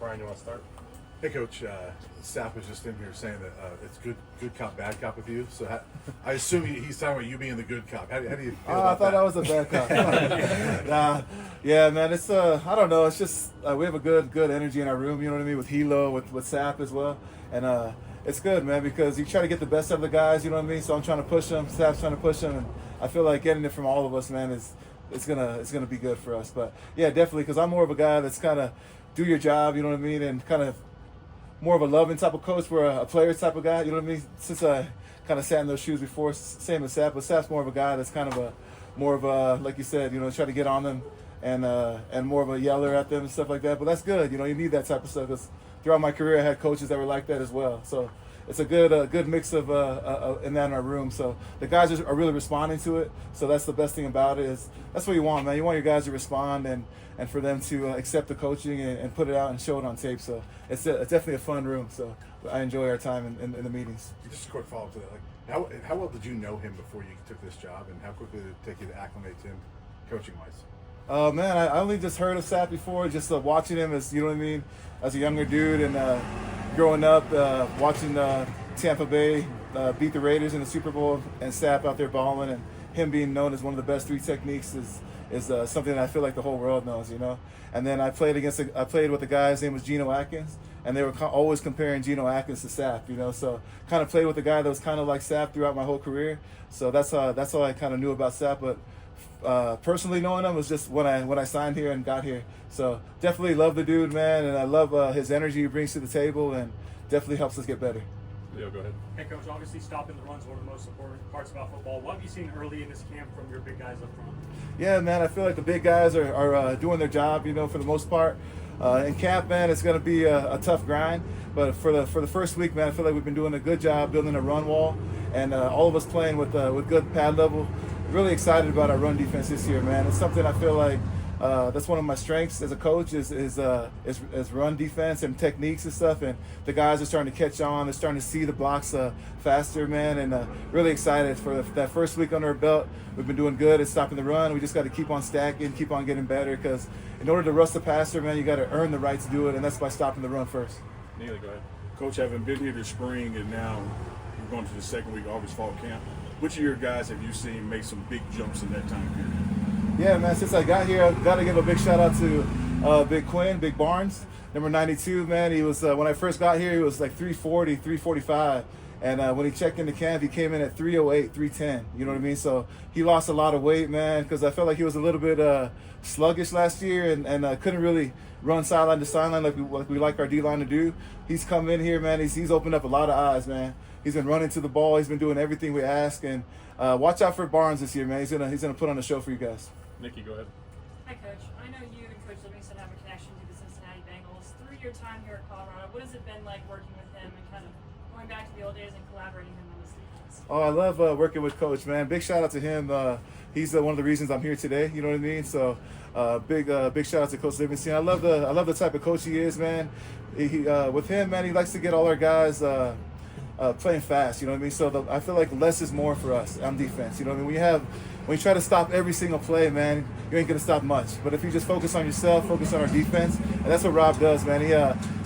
Brian, you want to start? Hey, Coach. Staff was just in here saying that it's good cop, bad cop with you. So I assume he's talking about you being the good cop. How do you feel about I thought that was a bad cop. Yeah, man. It's I don't know. It's just we have a good energy in our room. You know what I mean? With Hilo, with Sap as well, and it's good, man, because you try to get the best out of the guys. You know what I mean? So I'm trying to push them. Sap's trying to push them, and I feel like getting it from all of us, man, it's gonna be good for us. But yeah, definitely, because I'm more of a guy that's kind of do your job. You know what I mean? And kind of more of a loving type of coach, for a player type of guy. You know what I mean? Since I kind of sat in those shoes before, same as Sap, but Sap's more of a guy that's kind of more of a, like you said, try to get on them and more of a yeller at them and stuff like that. But that's good. You need that type of stuff, because throughout my career I had coaches that were like that as well. So it's a good mix of in that in our room. So the guys are really responding to it. So that's the best thing about it, is that's what you want, man. You want your guys to respond and for them to accept the coaching and put it out and show it on tape. So it's definitely a fun room. So I enjoy our time in the meetings. Just a quick follow-up to that. Like, how well did you know him before you took this job, and how quickly did it take you to acclimate to him, coaching-wise? Man, I only just heard of Sap before, just watching him as, you know what I mean, as a younger dude, and growing up, watching Tampa Bay beat the Raiders in the Super Bowl, and Sap out there balling, and him being known as one of the best three techniques is something that I feel like the whole world knows, And then I played with a guy, his name was Geno Atkins, and they were always comparing Geno Atkins to Sap, So kind of played with a guy that was kind of like Sap throughout my whole career. So that's all I kind of knew about Sap. But personally knowing him was just when I signed here and got here. So definitely love the dude, man, and I love his energy he brings to the table, and definitely helps us get better. Leo, go ahead. Hey, Coach, obviously stopping the run is one of the most important parts about football. What have you seen early in this camp from your big guys up front? Yeah, man, I feel like the big guys are doing their job, for the most part. In camp, man, it's going to be a tough grind. But for the first week, man, I feel like we've been doing a good job building a run wall, and all of us playing with good pad level. Really excited about our run defense this year, man. It's something I feel like that's one of my strengths as a coach is run defense and techniques and stuff. And the guys are starting to catch on. They're starting to see the blocks faster, man. And really excited for that first week under our belt. We've been doing good at stopping the run. We just got to keep on stacking, keep on getting better, because in order to rush the passer, man, you got to earn the right to do it, and that's by stopping the run first. Neely, go ahead. Coach, having been here this spring, and now we're going to the second week of August fall camp, which of your guys have you seen make some big jumps in that time period? Yeah, man, since I got here, I've got to give a big shout out to Big Quinn, Big Barnes, number 92, man. He was, when I first got here, he was like 340, 345. And when he checked into camp, he came in at 308, 310. You know what I mean? So he lost a lot of weight, man, because I felt like he was a little bit sluggish last year and couldn't really run sideline to sideline like we like our D-line to do. He's come in here, man. He's opened up a lot of eyes, man. He's been running to the ball. He's been doing everything we ask. And watch out for Barnes this year, man. He's gonna put on a show for you guys. Nikki, go ahead. Hi, Coach. I know you and Coach Livingston have a connection to the Cincinnati Bengals. Through your time here at Colorado, what has it been like working with him and kind of going back to the old days and collaborating with him on this defense? Oh, I love working with Coach, man. Big shout out to him. He's one of the reasons I'm here today. You know what I mean? So big shout out to Coach Livingston. I love the type of coach he is, man. With him, man, he likes to get all our guys playing fast. You know what I mean? So I feel like less is more for us on defense. You know what I mean? When you try to stop every single play, man, you ain't gonna stop much. But if you just focus on yourself, focus on our defense, and that's what Rob does, man.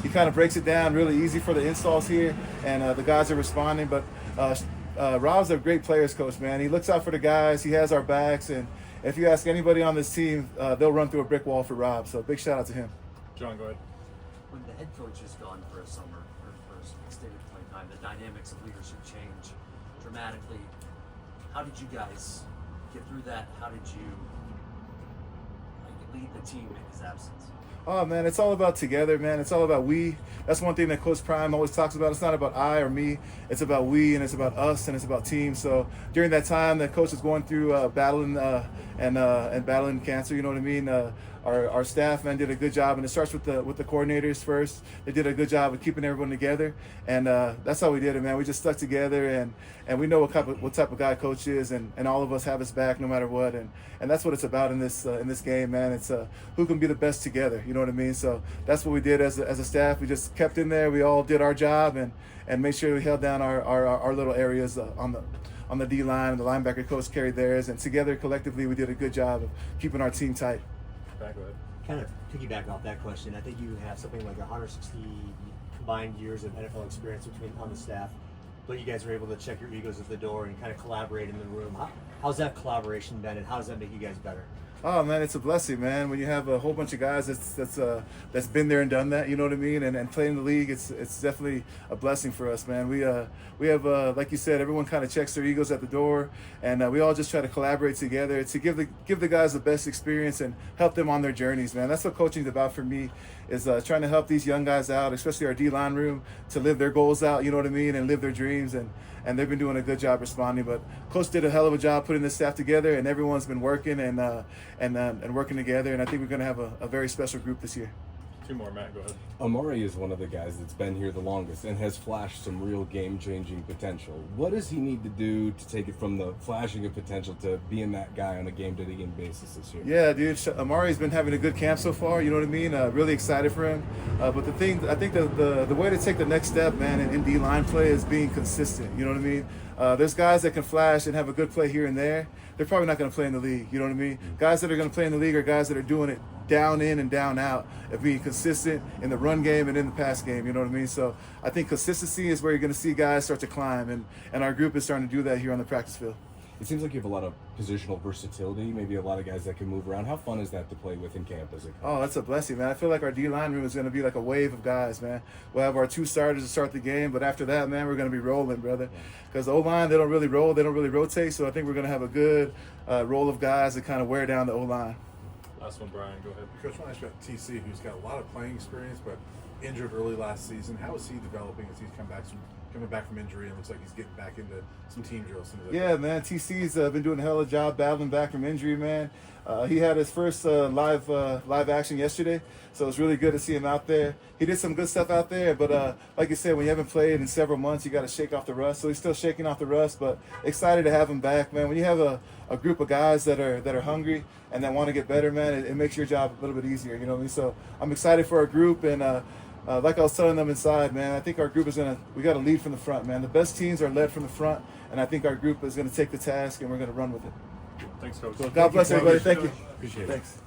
He kind of breaks it down really easy for the installs here, and the guys are responding. But Rob's a great players coach, man. He looks out for the guys. He has our backs, and if you ask anybody on this team, they'll run through a brick wall for Rob. So big shout out to him. John, go ahead. When the head coach is gone for a summer or for an extended point in time, the dynamics of leadership change dramatically. How did you guys get through that? How did you lead the team in his absence? Oh, man, it's all about together, man. It's all about we. That's one thing that Coach Prime always talks about. It's not about I or me. It's about we, and it's about us, and it's about team. So during that time that Coach is going through battling and battling cancer, you know what I mean? Our staff, man, did a good job, and it starts with the coordinators first. They did a good job of keeping everyone together, and that's how we did it, man. We just stuck together, and we know what type of guy Coach is, and all of us have his back no matter what, and that's what it's about in this game, man. It's who can be the best together, you know what I mean? So that's what we did as a staff. We just kept in there. We all did our job and made sure we held down our little areas on the D-line, and the linebacker coach carried theirs, and together collectively we did a good job of keeping our team tight. Back, go ahead. kind of piggyback off that question, I think you have something like 160 combined years of NFL experience between on the staff, but you guys are able to check your egos at the door and kind of collaborate in the room. How's that collaboration been, and how does that make you guys better? Oh man, it's a blessing, man. When you have a whole bunch of guys that's been there and done that, you know what I mean, and playing in the league, it's definitely a blessing for us, man. We have like you said, everyone kind of checks their egos at the door, and we all just try to collaborate together to give the guys the best experience and help them on their journeys, man. That's what coaching's about for me, is trying to help these young guys out, especially our D-line room, to live their goals out, you know what I mean, and live their dreams, and they've been doing a good job responding. But Coach did a hell of a job putting this staff together, and everyone's been working and working together, and I think we're going to have a very special group this year. Two more, Matt. Go ahead. Amari is one of the guys that's been here the longest and has flashed some real game-changing potential. What does he need to do to take it from the flashing of potential to being that guy on a game-to-game basis this year? Yeah, dude. Amari's been having a good camp so far. You know what I mean? Really excited for him. But the thing, I think the way to take the next step, man, in D-line play is being consistent. You know what I mean? There's guys that can flash and have a good play here and there. They're probably not going to play in the league. You know what I mean? Guys that are going to play in the league are guys that are doing it down in and down out, of being consistent in the run game and in the pass game. You know what I mean? So I think consistency is where you're going to see guys start to climb, and our group is starting to do that here on the practice field. It seems like you have a lot of positional versatility, maybe a lot of guys that can move around. How fun is that to play with in camp as a coach? Oh, that's a blessing, man. I feel like our D-line room is going to be like a wave of guys, man. We'll have our 2 starters to start the game, but after that, man, we're going to be rolling, brother. Because the O-line, they don't really roll, they don't really rotate, so I think we're going to have a good roll of guys that kind of wear down the O-line. Last one, Brian. Go ahead. Coach, I want to ask about TC, who's got a lot of playing experience, but injured early last season. How is he developing as he's coming back from injury, and looks like he's getting back into some team drills? Yeah, man. TC's been doing a hell of a job battling back from injury, man. He had his first live action yesterday, so it's really good to see him out there. He did some good stuff out there, but like you said, when you haven't played in several months, you got to shake off the rust. So he's still shaking off the rust, but excited to have him back, man. When you have a group of guys that are hungry and that want to get better, man, it makes your job a little bit easier. You know what I mean? So I'm excited for our group, and like I was telling them inside, man, I think our group we got to lead from the front, man. The best teams are led from the front, and I think our group is going to take the task, and we're going to run with it. Thanks, Coach. So God bless everybody. Thank you. Appreciate it. Thanks.